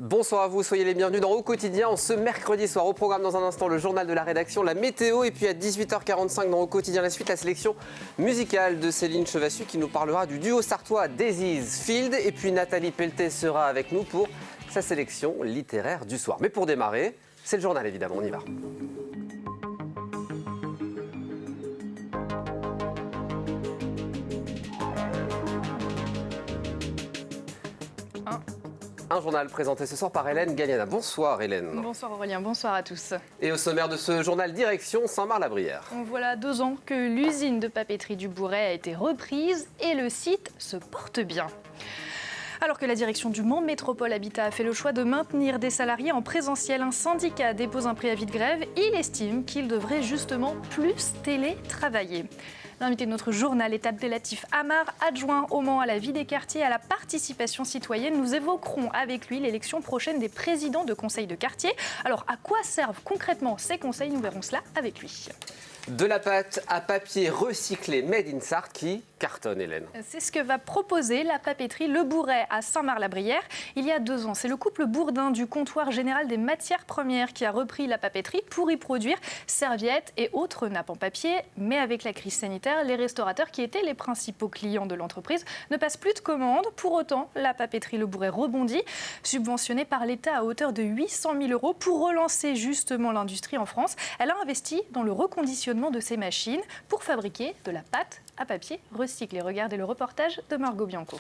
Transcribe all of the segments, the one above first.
Bonsoir à vous, soyez les bienvenus dans Au Quotidien. Ce mercredi soir, au programme dans un instant, le journal de la rédaction, la météo. Et puis à 18h45 dans Au Quotidien, la suite, la sélection musicale de Céline Chevassus qui nous parlera du duo sartois Daisies Field. Et puis Nathalie Pelletet sera avec nous pour sa sélection littéraire du soir. Mais pour démarrer, c'est le journal évidemment, on y va. Un journal présenté ce soir par Hélène Galliana. Bonsoir Hélène. Bonsoir Aurélien, bonsoir à tous. Et au sommaire de ce journal, direction Saint-Marc-la-Brière. Voilà 2 ans que l'usine de papeterie du Bourret a été reprise et le site se porte bien. Alors que la direction du Mans Métropole Habitat a fait le choix de maintenir des salariés en présentiel, un syndicat dépose un préavis de grève. Il estime qu'il devrait justement plus télétravailler. L'invité de notre journal est Abdelatif Amar, adjoint au Mans à la vie des quartiers et à la participation citoyenne. Nous évoquerons avec lui l'élection prochaine des présidents de conseils de quartier. Alors, à quoi servent concrètement ces conseils? Nous verrons cela avec lui. De la pâte à papier recyclé Made in Sarthe qui cartonne, Hélène. C'est ce que va proposer la papeterie Le Bourret à Saint-Marc-la-Brière. Il y a 2 ans, c'est le couple Bourdin du comptoir général des matières premières qui a repris la papeterie pour y produire serviettes et autres nappes en papier. Mais avec la crise sanitaire, les restaurateurs qui étaient les principaux clients de l'entreprise ne passent plus de commandes. Pour autant, la papeterie Le Bourret rebondit, subventionnée par l'État à hauteur de 800 000 € pour relancer justement l'industrie en France. Elle a investi dans le reconditionnement de ses machines pour fabriquer de la pâte à papier recyclé. Regardez le reportage de Margot Bianco.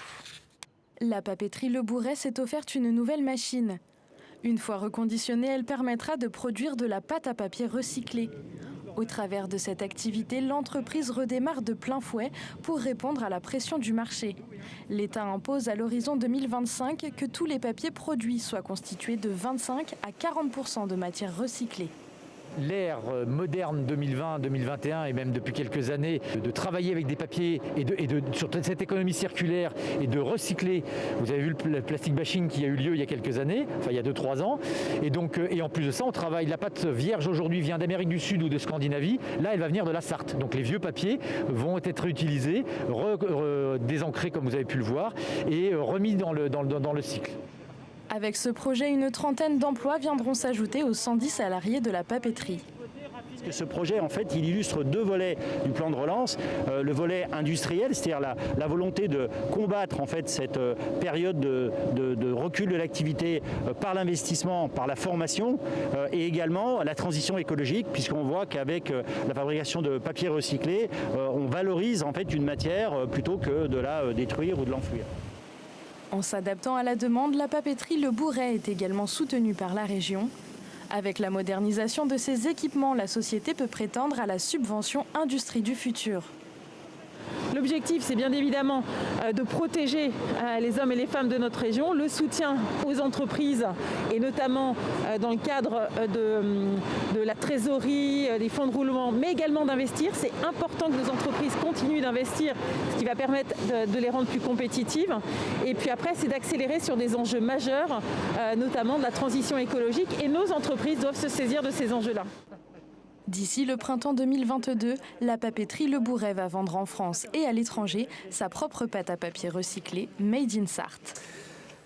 La papeterie Le Bourret s'est offerte une nouvelle machine. Une fois reconditionnée, elle permettra de produire de la pâte à papier recyclée. Au travers de cette activité, l'entreprise redémarre de plein fouet pour répondre à la pression du marché. L'État impose à l'horizon 2025 que tous les papiers produits soient constitués de 25 à 40% de matières recyclées. L'ère moderne 2020-2021 et même depuis quelques années de travailler avec des papiers et sur cette économie circulaire et de recycler. Vous avez vu le plastic bashing qui a eu lieu il y a quelques années, enfin il y a 2-3 ans. Et en plus de ça, on travaille. La pâte vierge aujourd'hui vient d'Amérique du Sud ou de Scandinavie. Là, elle va venir de la Sarthe. Donc les vieux papiers vont être utilisés, désancrés comme vous avez pu le voir et remis dans le cycle. Avec ce projet, une trentaine d'emplois viendront s'ajouter aux 110 salariés de la papeterie. Ce projet, en fait, il illustre 2 volets du plan de relance. Le volet industriel, c'est-à-dire la volonté de combattre en fait, cette période de recul de l'activité par l'investissement, par la formation, et également la transition écologique, puisqu'on voit qu'avec la fabrication de papier recyclé, on valorise en fait, une matière plutôt que de la détruire ou de l'enfouir. En s'adaptant à la demande, la papeterie Le Bourret est également soutenue par la région. Avec la modernisation de ses équipements, la société peut prétendre à la subvention Industrie du futur. L'objectif, c'est bien évidemment de protéger les hommes et les femmes de notre région, le soutien aux entreprises et notamment dans le cadre de la trésorerie, des fonds de roulement, mais également d'investir. C'est important que nos entreprises continuent d'investir, ce qui va permettre de les rendre plus compétitives. Et puis après, c'est d'accélérer sur des enjeux majeurs, notamment de la transition écologique. Et nos entreprises doivent se saisir de ces enjeux-là. D'ici le printemps 2022, la papeterie Le Bourret va vendre en France et à l'étranger sa propre pâte à papier recyclée Made in Sarthe.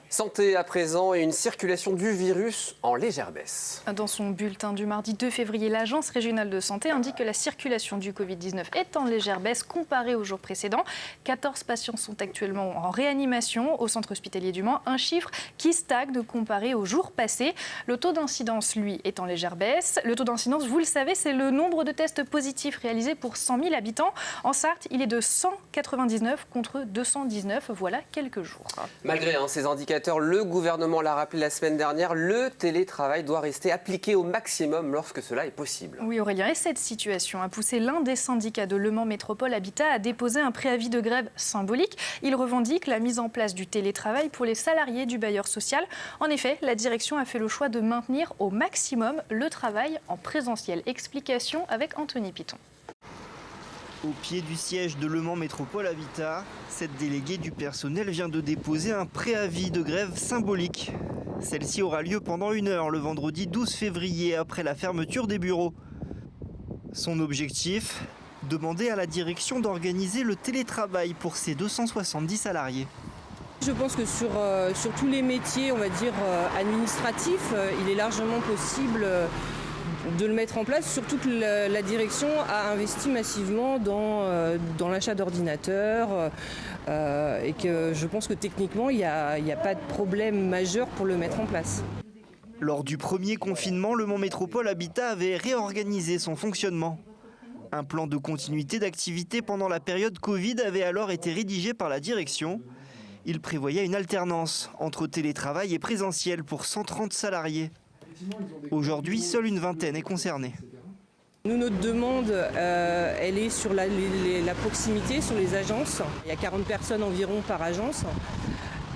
Santé à présent et une circulation du virus en légère baisse. Dans son bulletin du mardi 2 février, l'Agence régionale de santé indique que la circulation du Covid-19 est en légère baisse comparée aux jours précédents. 14 patients sont actuellement en réanimation au centre hospitalier du Mans, un chiffre qui stagne comparé aux jours passés. Le taux d'incidence, lui, est en légère baisse. Le taux d'incidence, vous le savez, c'est le nombre de tests positifs réalisés pour 100 000 habitants. En Sarthe, il est de 199 contre 219, voilà quelques jours. Malgré ces indicateurs, le gouvernement l'a rappelé la semaine dernière, le télétravail doit rester appliqué au maximum lorsque cela est possible. Oui Aurélien, et cette situation a poussé l'un des syndicats de Le Mans Métropole Habitat à déposer un préavis de grève symbolique. Il revendique la mise en place du télétravail pour les salariés du bailleur social. En effet, la direction a fait le choix de maintenir au maximum le travail en présentiel. Explication avec Anthony Piton. Au pied du siège de Le Mans Métropole Habitat, cette déléguée du personnel vient de déposer un préavis de grève symbolique. Celle-ci aura lieu pendant 1 heure le vendredi 12 février après la fermeture des bureaux. Son objectif ? Demander à la direction d'organiser le télétravail pour ses 270 salariés. Je pense que sur tous les métiers, on va dire, administratifs, il est largement possible de le mettre en place, surtout que la direction a investi massivement dans l'achat d'ordinateurs et que je pense que techniquement, il n'y a pas de problème majeur pour le mettre en place. Lors du premier confinement, le Mans Métropole Habitat avait réorganisé son fonctionnement. Un plan de continuité d'activité pendant la période Covid avait alors été rédigé par la direction. Il prévoyait une alternance entre télétravail et présentiel pour 130 salariés. Aujourd'hui, seule une vingtaine est concernée. Nous, notre demande, elle est sur la proximité, sur les agences. Il y a 40 personnes environ par agence.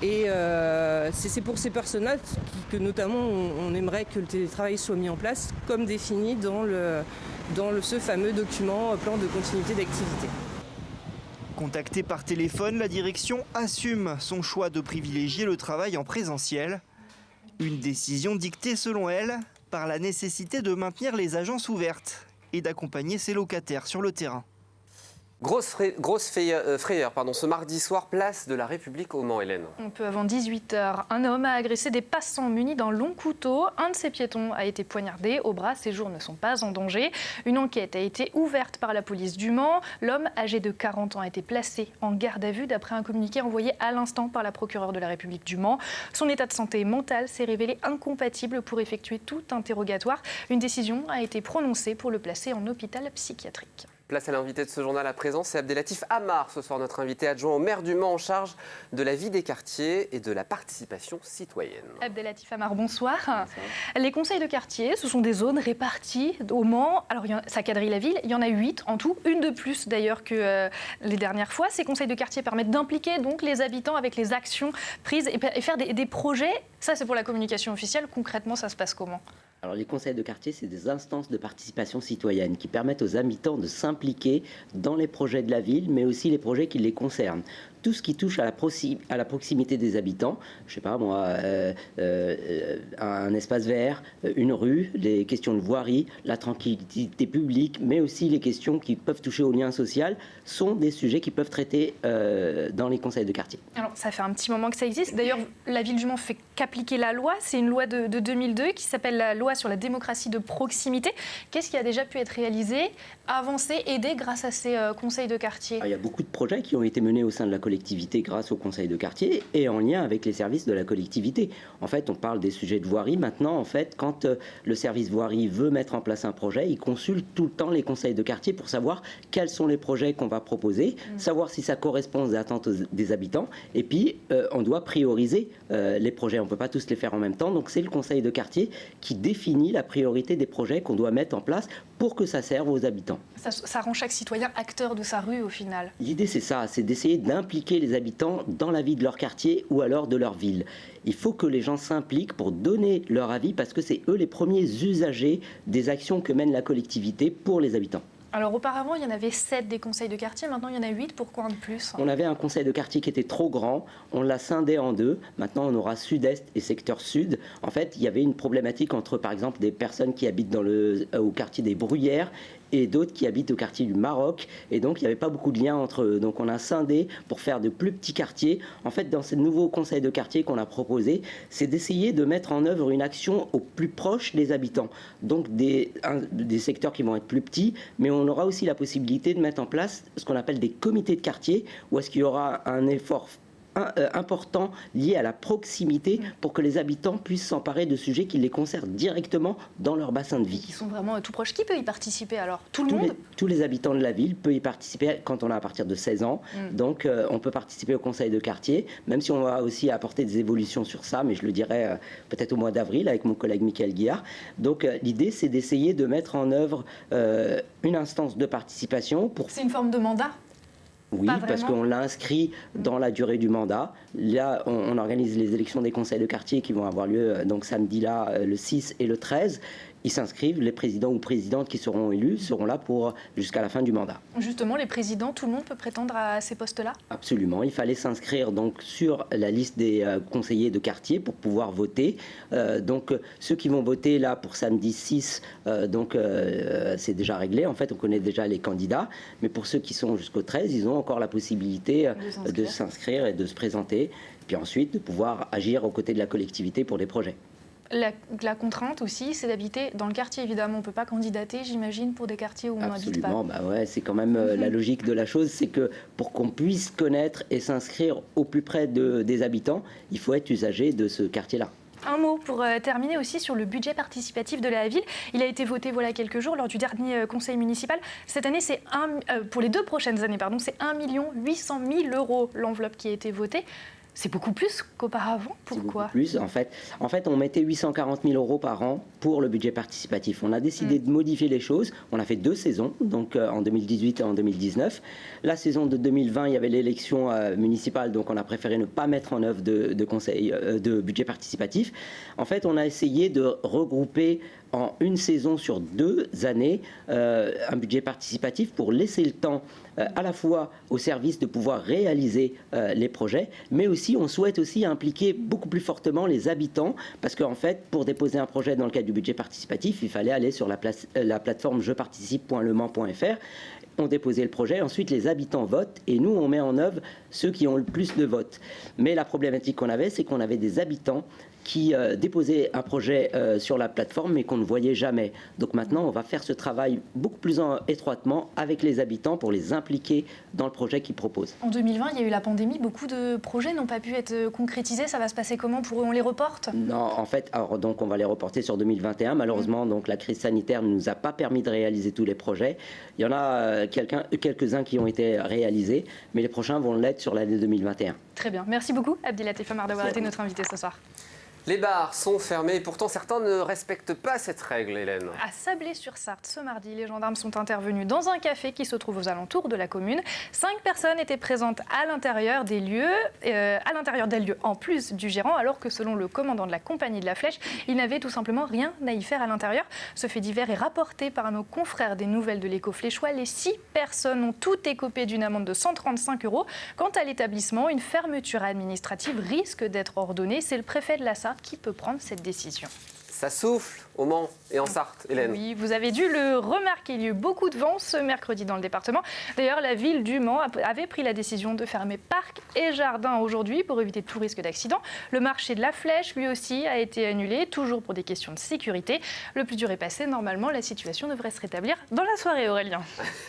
Et c'est pour ces personnes-là que notamment on aimerait que le télétravail soit mis en place, comme défini dans ce fameux document plan de continuité d'activité. Contactée par téléphone, la direction assume son choix de privilégier le travail en présentiel. Une décision dictée, selon elle, par la nécessité de maintenir les agences ouvertes et d'accompagner ses locataires sur le terrain. Grosse frayeur, ce mardi soir, place de la République au Mans, Hélène. Un peu avant 18h, un homme a agressé des passants munis d'un long couteau. Un de ces piétons a été poignardé au bras. Ses jours ne sont pas en danger. Une enquête a été ouverte par la police du Mans. L'homme, âgé de 40 ans, a été placé en garde à vue d'après un communiqué envoyé à l'instant par la procureure de la République du Mans. Son état de santé mentale s'est révélé incompatible pour effectuer tout interrogatoire. Une décision a été prononcée pour le placer en hôpital psychiatrique. Place à l'invité de ce journal à présent, c'est Abdellatif Amar, ce soir notre invité adjoint au maire du Mans en charge de la vie des quartiers et de la participation citoyenne. Abdellatif Amar, bonsoir. Les conseils de quartier, ce sont des zones réparties au Mans. Alors ça quadrille la ville, il y en a 8 en tout, une de plus d'ailleurs que les dernières fois. Ces conseils de quartier permettent d'impliquer donc les habitants avec les actions prises et faire des projets. Ça c'est pour la communication officielle, concrètement ça se passe comment ? Alors les conseils de quartier, c'est des instances de participation citoyenne qui permettent aux habitants de s'impliquer dans les projets de la ville, mais aussi les projets qui les concernent. Tout ce qui touche à la proximité des habitants, je ne sais pas moi, un espace vert, une rue, les questions de voirie, la tranquillité publique, mais aussi les questions qui peuvent toucher au lien social, sont des sujets qui peuvent traiter dans les conseils de quartier. Alors ça fait un petit moment que ça existe. D'ailleurs, la ville du Mans fait qu'appliquer la loi. C'est une loi de 2002 qui s'appelle la loi sur la démocratie de proximité. Qu'est-ce qui a déjà pu être réalisé, avancé, aidé grâce à ces conseils de quartier ? Il y a beaucoup de projets qui ont été menés au sein de la collectivité grâce au conseil de quartier et en lien avec les services de la collectivité. En fait, on parle des sujets de voirie. Maintenant, en fait, quand le service voirie veut mettre en place un projet, il consulte tout le temps les conseils de quartier pour savoir quels sont les projets qu'on va proposer, savoir si ça correspond aux attentes des habitants. Et puis, on doit prioriser les projets. On ne peut pas tous les faire en même temps. Donc, c'est le conseil de quartier qui définit la priorité des projets qu'on doit mettre en place pour que ça serve aux habitants. Ça rend chaque citoyen acteur de sa rue au final. L'idée, c'est ça, c'est d'essayer d'impliquer les habitants dans la vie de leur quartier ou alors de leur ville. Il faut que les gens s'impliquent pour donner leur avis parce que c'est eux les premiers usagers des actions que mène la collectivité pour les habitants. Alors auparavant, il y en avait 7 des conseils de quartier, maintenant il y en a 8, pourquoi un de plus ? On avait un conseil de quartier qui était trop grand, on l'a scindé en 2, maintenant on aura sud-est et secteur sud. En fait, il y avait une problématique entre par exemple des personnes qui habitent au quartier des Bruyères et d'autres qui habitent au quartier du Maroc, et donc il n'y avait pas beaucoup de liens entre eux. Donc on a scindé pour faire de plus petits quartiers. En fait, dans ces nouveaux conseils de quartier qu'on a proposés, c'est d'essayer de mettre en œuvre une action au plus proche des habitants. Donc des secteurs qui vont être plus petits, mais on aura aussi la possibilité de mettre en place ce qu'on appelle des comités de quartier, où est-ce qu'il y aura un effort important lié à la proximité pour que les habitants puissent s'emparer de sujets qui les concernent directement dans leur bassin de vie. Ils sont vraiment tout proches. Qui peut y participer alors ? Tout le monde ? Tous les habitants de la ville peuvent y participer quand on a à partir de 16 ans. Donc on peut participer au conseil de quartier, même si on va aussi apporter des évolutions sur ça, mais je le dirai peut-être au mois d'avril avec mon collègue Michael Guillard. Donc l'idée, c'est d'essayer de mettre en œuvre une instance de participation. C'est une forme de mandat ? Oui, parce qu'on l'a inscrit dans la durée du mandat. Là, on organise les élections des conseils de quartier qui vont avoir lieu donc samedi là, le 6 et le 13. ils s'inscrivent, les présidents ou présidentes qui seront élus seront là jusqu'à la fin du mandat. Justement, les présidents, tout le monde peut prétendre à ces postes-là? Absolument, il fallait s'inscrire donc sur la liste des conseillers de quartier pour pouvoir voter. Donc ceux qui vont voter là pour samedi 6, c'est déjà réglé, en fait on connaît déjà les candidats, mais pour ceux qui sont jusqu'au 13, ils ont encore la possibilité de s'inscrire et de se présenter, puis ensuite de pouvoir agir aux côtés de la collectivité pour des projets. La contrainte aussi, c'est d'habiter dans le quartier, évidemment. On ne peut pas candidater, j'imagine, pour des quartiers où on n'habite pas. Absolument, c'est quand même la logique de la chose, c'est que pour qu'on puisse connaître et s'inscrire au plus près des habitants, il faut être usager de ce quartier-là. Un mot pour terminer aussi sur le budget participatif de la ville. Il a été voté voilà quelques jours lors du dernier conseil municipal. Cette année, c'est pour les 2 prochaines années, c'est 1 800 000 € l'enveloppe qui a été votée. C'est beaucoup plus qu'auparavant. Pourquoi? Beaucoup plus. En fait, on mettait 840 000 € par an pour le budget participatif. On a décidé de modifier les choses. On a fait 2 saisons, donc en 2018 et en 2019. La saison de 2020, il y avait l'élection municipale, donc on a préféré ne pas mettre en œuvre de budget participatif. En fait, on a essayé de regrouper en une saison sur 2 années un budget participatif pour laisser le temps à la fois aux services de pouvoir réaliser les projets, mais aussi on souhaite aussi impliquer beaucoup plus fortement les habitants, parce qu'en fait, pour déposer un projet dans le cadre du budget participatif, il fallait aller sur la plateforme jeparticipe.lemans.fr. On déposait le projet, ensuite les habitants votent et nous on met en œuvre ceux qui ont le plus de votes. Mais la problématique qu'on avait, c'est qu'on avait des habitants qui déposaient un projet sur la plateforme mais qu'on ne voyait jamais. Donc maintenant, on va faire ce travail beaucoup plus étroitement avec les habitants pour les impliquer dans le projet qu'ils proposent. En 2020, il y a eu la pandémie, beaucoup de projets n'ont pas pu être concrétisés. Ça va se passer comment pour eux? On les reporte? Non, en fait, donc on va les reporter sur 2021. Malheureusement, donc la crise sanitaire ne nous a pas permis de réaliser tous les projets. Il y en a quelques-uns qui ont été réalisés, mais les prochains vont l'être sur l'année 2021. Très bien. Merci beaucoup, Abdilatif Amar, d'avoir été notre invité ce soir. Les bars sont fermés, pourtant certains ne respectent pas cette règle, Hélène. À Sablé-sur-Sarthe, ce mardi, les gendarmes sont intervenus dans un café qui se trouve aux alentours de la commune. 5 personnes étaient présentes à l'intérieur des lieux, en plus du gérant, alors que selon le commandant de la compagnie de la Flèche, il n'avait tout simplement rien à y faire à l'intérieur. Ce fait divers est rapporté par nos confrères des Nouvelles de l'Écho fléchois. Les 6 personnes ont toutes écopé d'une amende de 135 €. Quant à l'établissement, une fermeture administrative risque d'être ordonnée. C'est le préfet de la Sarthe qui peut prendre cette décision. Ça souffle au Mans et en Sarthe, Hélène. Oui, vous avez dû le remarquer, il y a eu beaucoup de vent ce mercredi dans le département. D'ailleurs, la ville du Mans avait pris la décision de fermer parcs et jardins aujourd'hui pour éviter tout risque d'accident. Le marché de la Flèche, lui aussi, a été annulé, toujours pour des questions de sécurité. Le plus dur est passé, normalement, la situation devrait se rétablir dans la soirée, Aurélien.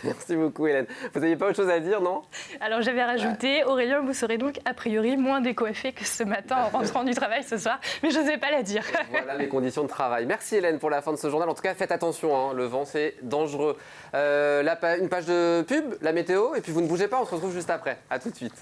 Merci beaucoup, Hélène. Vous n'aviez pas autre chose à dire, non? Alors, j'avais rajouté, Aurélien, vous serez donc a priori moins décoiffé que ce matin en rentrant du travail ce soir, mais je n'osais pas la dire. Voilà les conditions de travail. Merci Hélène pour la fin de ce journal. En tout cas, faites attention, le vent c'est dangereux. Une page de pub, la météo, et puis vous ne bougez pas, on se retrouve juste après. A tout de suite.